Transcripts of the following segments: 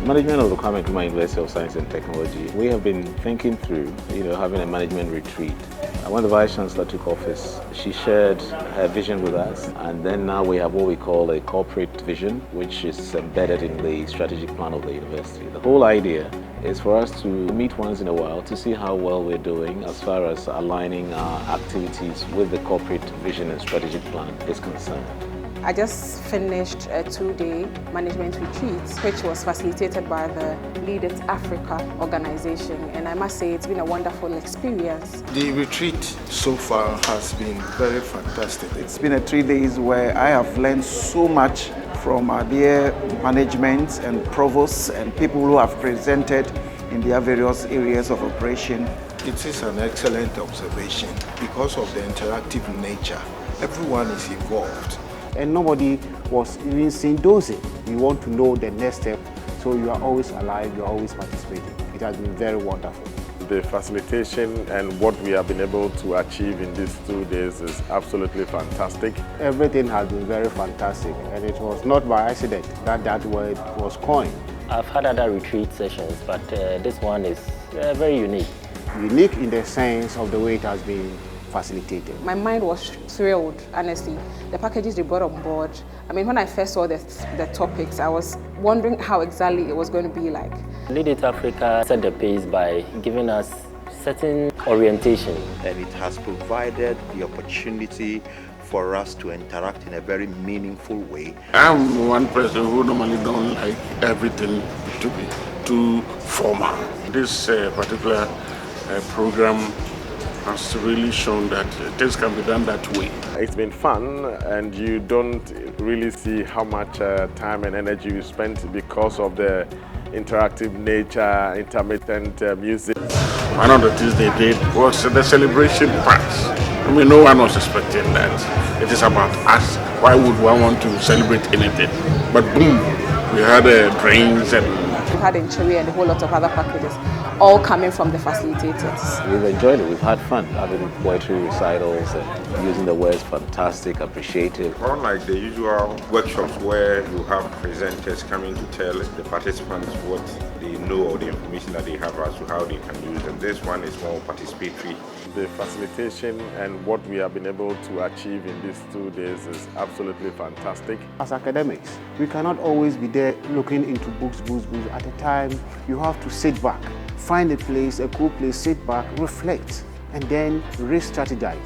Management of Requirement Human University of Science and Technology, we have been thinking through, having a management retreat. When the Vice Chancellor took office, she shared her vision with us, and then now we have what we call a corporate vision, which is embedded in the strategic plan of the university. The whole idea is for us to meet once in a while to see how well we're doing as far as aligning our activities with the corporate vision and strategic plan is concerned. I just finished a 2-day management retreat, which was facilitated by the Lead It Africa organization, and I must say it's been a wonderful experience. The retreat so far has been very fantastic. It's been a 3 days where I have learned so much from our dear management and provosts and people who have presented in their various areas of operation. It is an excellent observation because of the interactive nature. Everyone is involved. And nobody was even seen dosing. You want to know the next step, so you are always alive, you are always participating. It has been very wonderful. The facilitation and what we have been able to achieve in these 2 days is absolutely fantastic. Everything has been very fantastic, and it was not by accident that that word was coined. I've had other retreat sessions, but this one is very unique. Unique in the sense of the way it has been facilitated. My mind was thrilled, honestly. The packages they brought on board, I mean, when I first saw the topics, I was wondering how exactly it was going to be like. Lead It Africa set the pace by giving us certain orientation. And it has provided the opportunity for us to interact in a very meaningful way. I'm one person who normally don't like everything to be too formal. This particular program has really shown that things can be done that way. It's been fun, and you don't really see how much time and energy you spent because of the interactive nature, intermittent music. One of the things they did was the celebration part. I mean, no one was expecting that. It is about us. Why would one want to celebrate anything? But boom, we had drinks and we had Enchery and a whole lot of other packages, all coming from the facilitators. We've enjoyed it, we've had fun having poetry recitals and using the words fantastic, appreciative. Unlike the usual workshops where you have presenters coming to tell the participants what they know or the information that they have as to how they can use them, this one is more participatory. The facilitation and what we have been able to achieve in these 2 days is absolutely fantastic. As academics, we cannot always be there looking into books. At a time, you have to sit back, find a place, a cool place, sit back, reflect, and then re-strategize.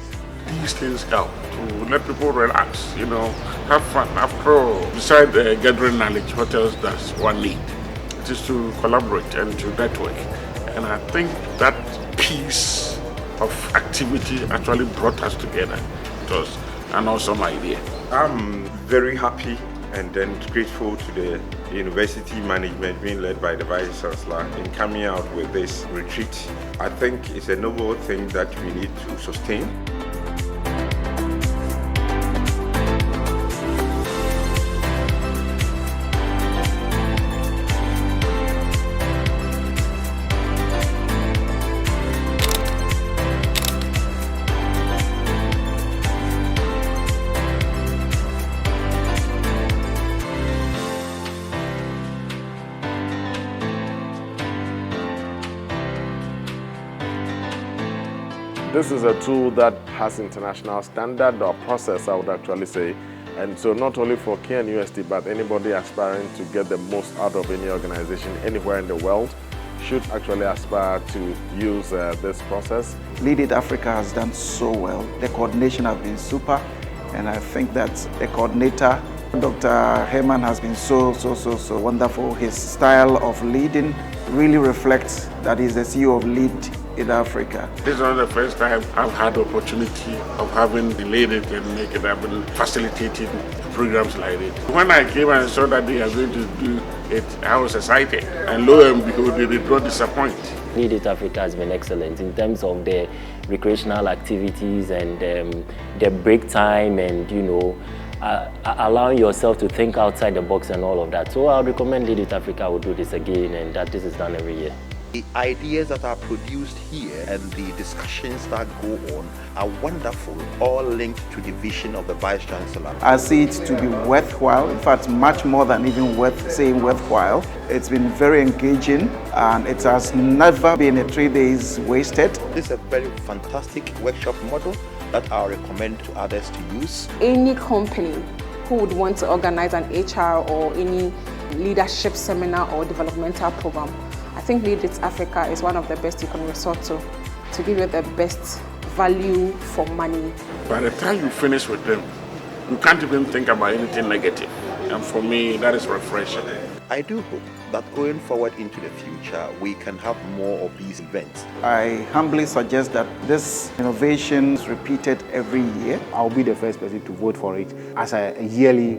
these things help to let people relax, have fun. After all, besides gathering knowledge, what else does one need? It is to collaborate and to network. And I think that piece of activity actually brought us together. It was an awesome idea. I'm very happy and then grateful to the university management being led by the Vice Chancellor in coming out with this retreat. I think it's a noble thing that we need to sustain. This is a tool that has international standard or process, I would actually say. And so not only for KNUST, but anybody aspiring to get the most out of any organization anywhere in the world should actually aspire to use this process. Lead It Africa has done so well. The coordination has been super, and I think that the coordinator, Dr. Herman, has been so wonderful. His style of leading really reflects that he's the CEO of Lead It Africa. This is not the first time I've had the opportunity of having Lead It and Make It Happen, facilitating programs like this. When I came and saw that they are going to do it, I was excited. And lo and behold, they did not disappoint. Lead It Africa has been excellent in terms of the recreational activities and the break time and, allowing yourself to think outside the box and all of that. So I would recommend Lead It Africa will do this again and that this is done every year. The ideas that are produced here and the discussions that go on are wonderful, all linked to the vision of the Vice Chancellor. I see it to be worthwhile, in fact, much more than even worth saying worthwhile. It's been very engaging and it has never been a 3 days wasted. This is a very fantastic workshop model that I recommend to others to use. Any company who would want to organize an HR or any leadership seminar or developmental program, I think Lead It Africa is one of the best you can resort to give you the best value for money. By the time you finish with them, you can't even think about anything negative. And for me, that is refreshing. I do hope that going forward into the future, we can have more of these events. I humbly suggest that this innovation is repeated every year. I'll be the first person to vote for it as a yearly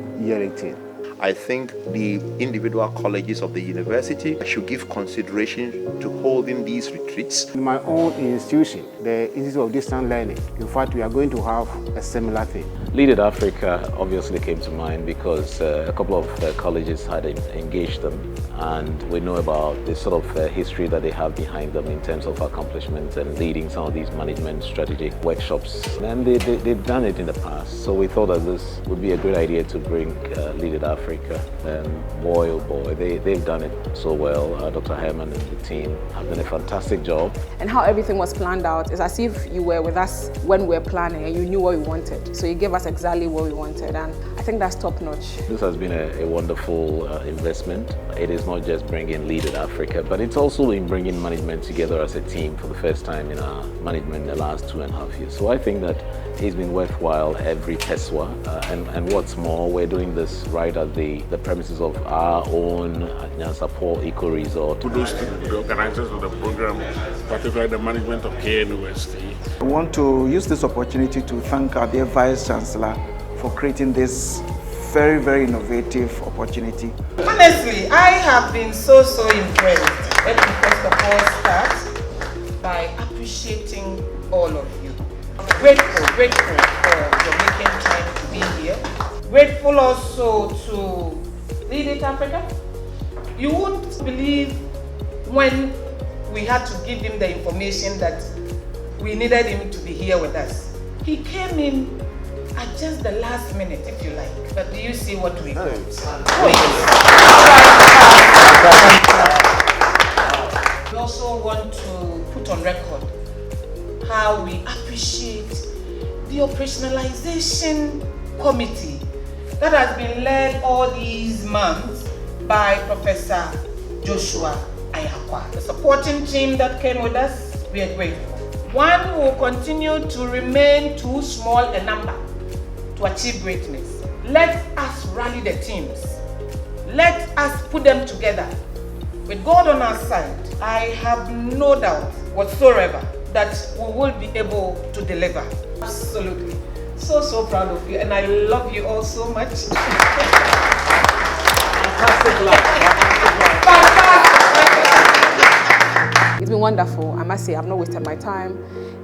thing. I think the individual colleges of the university should give consideration to holding these retreats. In my own institution, the Institute of Distance Learning, in fact, we are going to have a similar thing. Lead It Africa obviously came to mind because a couple of colleges had engaged them, and we know about the sort of history that they have behind them in terms of accomplishments and leading some of these management strategic workshops. And they've done it in the past, so we thought that this would be a great idea to bring Lead It Africa. Boy, oh boy, they've done it so well. Dr. Herman and the team have done a fantastic job. And how everything was planned out is as if you were with us when we were planning and you knew what we wanted. So you gave us exactly what we wanted, and I think that's top notch. This has been a wonderful investment. It is not just bringing Lead It Africa, but it's also in bringing management together as a team for the first time in our management in the last 2.5 years. So I think that it's been worthwhile every peswa, and what's more, we're doing this right at the premises of our own support eco resort. Kudos to the organizers of the program, particularly the management of KNUST. I want to use this opportunity to thank our dear Vice Chancellor for creating this very, very innovative opportunity. Honestly, I have been so impressed. Let me first of all start by appreciating all of you. Grateful for your making time to be here. Grateful also to Lead It Africa. You wouldn't believe when we had to give him the information that we needed him to be here with us. He came in at just the last minute, if you like. But do you see what we got? We also want to put on record how we appreciate the operationalization committee that has been led all these months by Professor Joshua Ayakwa. The supporting team that came with us, we are grateful. One will continue to remain too small a number to achieve greatness. Let us rally the teams. Let us put them together. With God on our side, I have no doubt whatsoever that we will be able to deliver. Absolutely. So proud of you, and I love you all so much. It's been wonderful. I must say I've not wasted my time,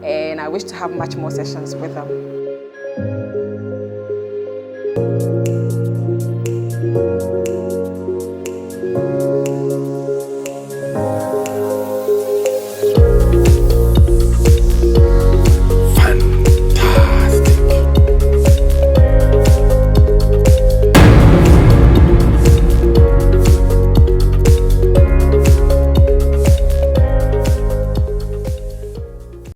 and I wish to have much more sessions with them.